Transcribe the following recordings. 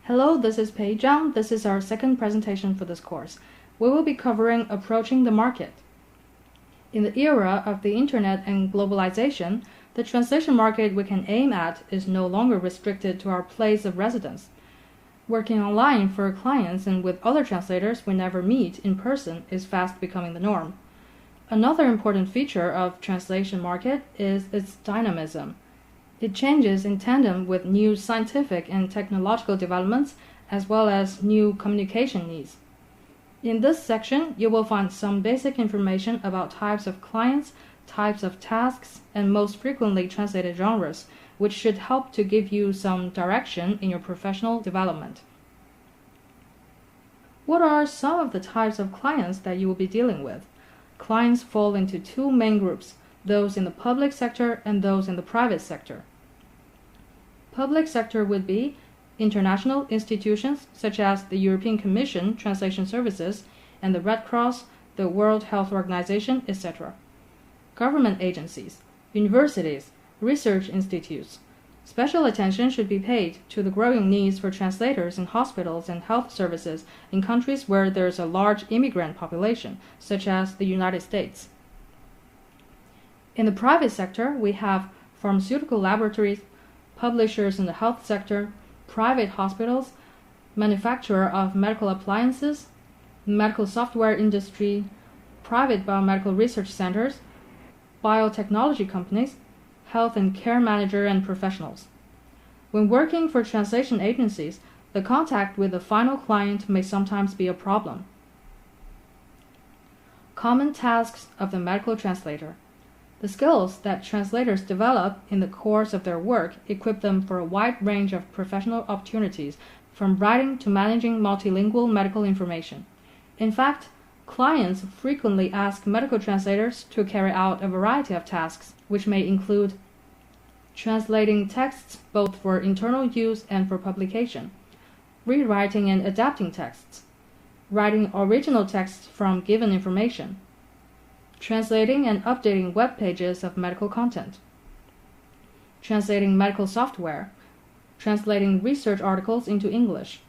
Hello, this is Pei Zhang. This is our second presentation for this course. We will be covering approaching the market. In the era of the internet and globalization, the translation market we can aim at is no longer restricted to our place of residence. Working online for clients and with other translators we never meet in person is fast becoming the norm. Another important feature of translation market is its dynamism. It changes in tandem with new scientific and technological developments as well as new communication needs. In this section, you will find some basic information about types of clients, types of tasks, and most frequently translated genres, which should help to give you some direction in your professional development. What are some of the types of clients that you will be dealing with? Clients fall into two main groups, those in the public sector and those in the private sector. Public sector would be international institutions such as the European Commission Translation Services and the Red Cross, the World Health Organization, etc. Government agencies, universities, research institutes. Special attention should be paid to the growing needs for translators in hospitals and health services in countries where there is a large immigrant population, such as the United States. In the private sector, we have pharmaceutical laboratories, publishers in the health sector, private hospitals, manufacturer of medical appliances, medical software industry, private biomedical research centers, biotechnology companies, health and care manager and professionals. When working for translation agencies, the contact with the final client may sometimes be a problem. Common tasks of the medical translator. The skills that translators develop in the course of their work equip them for a wide range of professional opportunities, from writing to managing multilingual medical information. In fact, clients frequently ask medical translators to carry out a variety of tasks, which may include translating texts both for internal use and for publication, rewriting and adapting texts, writing original texts from given information, translating and updating web pages of medical content, translating medical software, translating research articles into English,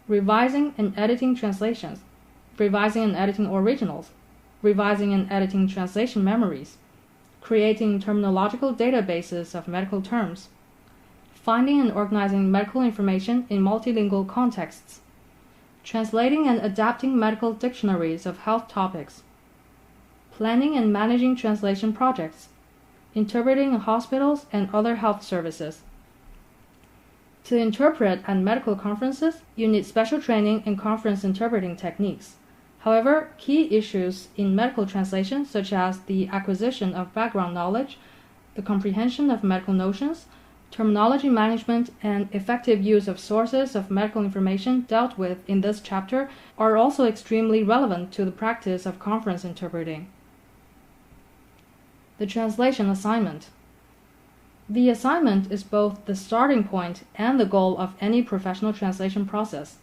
revising and editing translations, revising and editing originals, revising and editing translation memories, creating terminological databases of medical terms, finding and organizing medical information in multilingual contexts, translating and adapting medical dictionaries of health topics, planning and managing translation projects, interpreting in hospitals and other health services. To interpret at medical conferences, you need special training and conference interpreting techniques. However, key issues in medical translation, such as the acquisition of background knowledge, the comprehension of medical notions, terminology management, and effective use of sources of medical information dealt with in this chapter are also extremely relevant to the practice of conference interpreting. The translation assignment. The assignment is both the starting point and the goal of any professional translation process.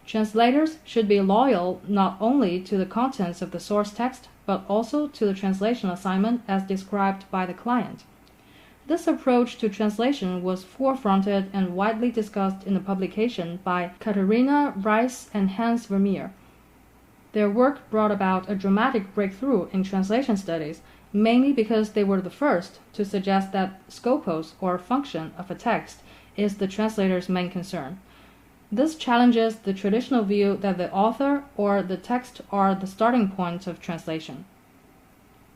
Translators should be loyal not only to the contents of the source text, but also to the translation assignment as described by the client. This approach to translation was forefronted and widely discussed in a publication by Katharina Rice and Hans Vermeer. Their work brought about a dramatic breakthrough in translation studies, mainly because they were the first to suggest that scopus, or function, of a text is the translator's main concern. This challenges the traditional view that the author or the text are the starting point of translation.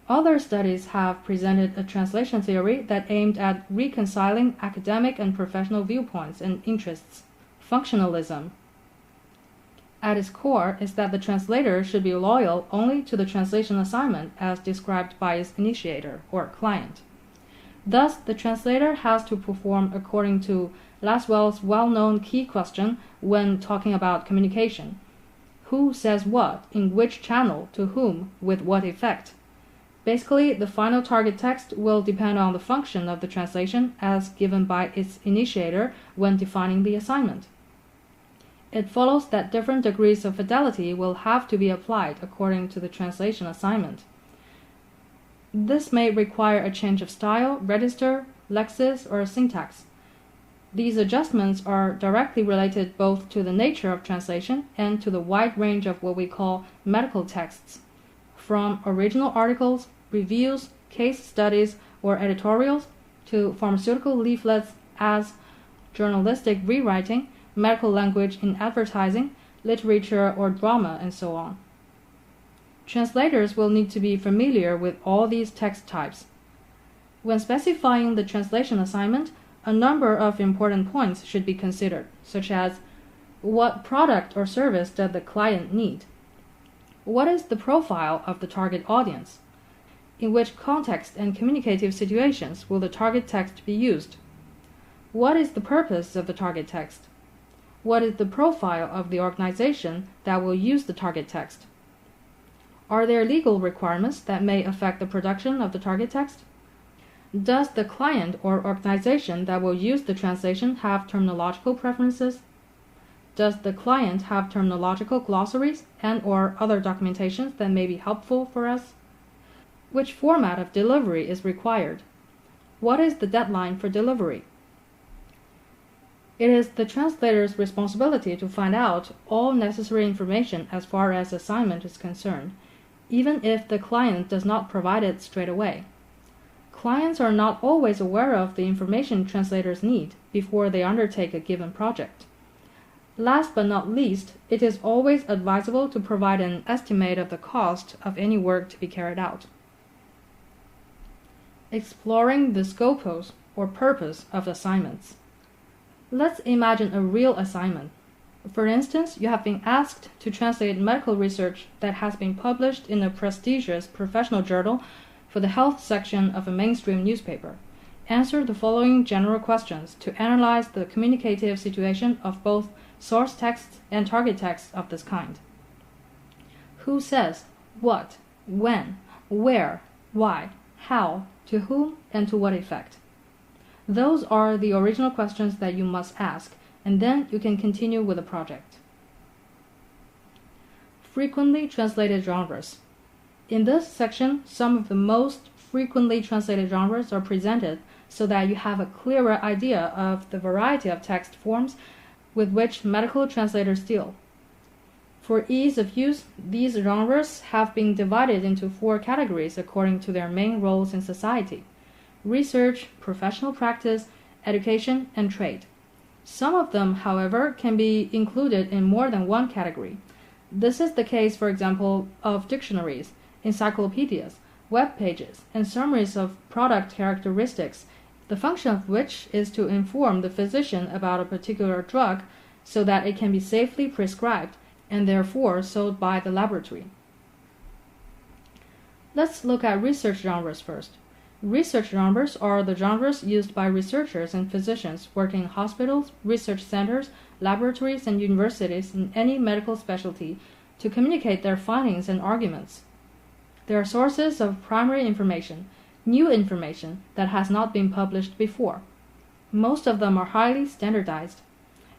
Other studies have presented a translation theory that aimed at reconciling academic and professional viewpoints and interests. Functionalism. At its core is that the translator should be loyal only to the translation assignment as described by its initiator, or client. Thus, the translator has to perform according to Laswell's well-known key question when talking about communication. Who says what, in which channel, to whom, with what effect? Basically, the final target text will depend on the function of the translation as given by its initiator when defining the assignment. It follows that different degrees of fidelity will have to be applied according to the translation assignment. This may require a change of style, register, lexis, or syntax. These adjustments are directly related both to the nature of translation and to the wide range of what we call medical texts, from original articles, reviews, case studies, or editorials, to pharmaceutical leaflets as journalistic rewriting, medical language in advertising, literature or drama, and so on. Translators will need to be familiar with all these text types. When specifying the translation assignment, a number of important points should be considered, such as what product or service does the client need? What is the profile of the target audience? In which context and communicative situations will the target text be used? What is the purpose of the target text? What is the profile of the organization that will use the target text? Are there legal requirements that may affect the production of the target text? Does the client or organization that will use the translation have terminological preferences? Does the client have terminological glossaries and/or other documentations that may be helpful for us? Which format of delivery is required? What is the deadline for delivery? It is the translator's responsibility to find out all necessary information as far as assignment is concerned, even if the client does not provide it straight away. Clients are not always aware of the information translators need before they undertake a given project. Last but not least, it is always advisable to provide an estimate of the cost of any work to be carried out. Exploring the scopus or purpose of assignments. Let's imagine a real assignment. For instance, you have been asked to translate medical research that has been published in a prestigious professional journal for the health section of a mainstream newspaper. Answer the following general questions to analyze the communicative situation of both source texts and target texts of this kind. Who says, what, when, where, why, how, to whom, and to what effect? Those are the original questions that you must ask, and then you can continue with the project. Frequently translated genres. In this section, some of the most frequently translated genres are presented so that you have a clearer idea of the variety of text forms with which medical translators deal. For ease of use, these genres have been divided into 4 categories according to their main roles in society: research, professional practice, education, and trade. Some of them, however, can be included in more than one category. This is the case, for example, of dictionaries, encyclopedias, web pages, and summaries of product characteristics, the function of which is to inform the physician about a particular drug so that it can be safely prescribed and therefore sold by the laboratory. Let's look at research genres first. Research genres are the genres used by researchers and physicians working in hospitals, research centers, laboratories, and universities in any medical specialty to communicate their findings and arguments. They are sources of primary information, new information that has not been published before. Most of them are highly standardized.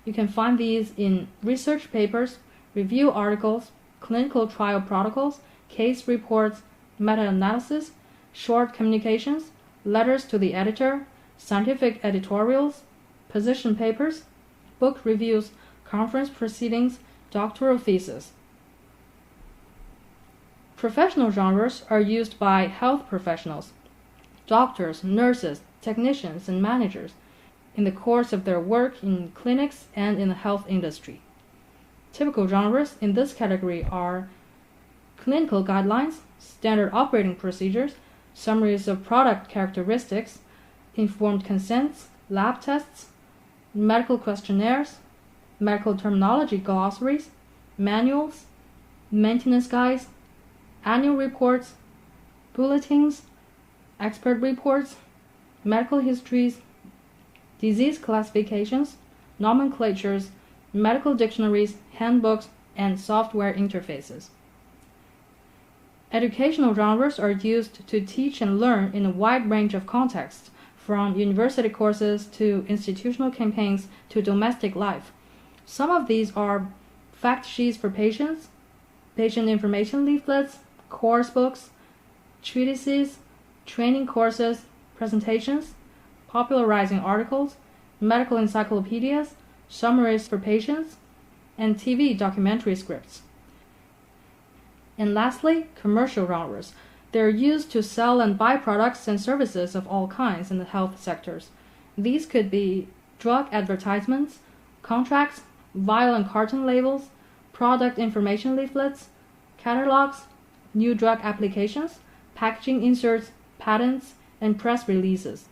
You can find these in research papers, review articles, clinical trial protocols, case reports, meta-analysis, short communications, letters to the editor, scientific editorials, position papers, book reviews, conference proceedings, doctoral theses. Professional genres are used by health professionals, doctors, nurses, technicians, and managers in the course of their work in clinics and in the health industry. Typical genres in this category are clinical guidelines, standard operating procedures, summaries of product characteristics, informed consents, lab tests, medical questionnaires, medical terminology glossaries, manuals, maintenance guides, annual reports, bulletins, expert reports, medical histories, disease classifications, nomenclatures, medical dictionaries, handbooks, and software interfaces. Educational genres are used to teach and learn in a wide range of contexts, from university courses to institutional campaigns to domestic life. Some of these are fact sheets for patients, patient information leaflets, course books, treatises, training courses, presentations, popularizing articles, medical encyclopedias, summaries for patients, and TV documentary scripts. And lastly, commercial genres. They are used to sell and buy products and services of all kinds in the health sectors. These could be drug advertisements, contracts, vial and carton labels, product information leaflets, catalogs, new drug applications, packaging inserts, patents, and press releases.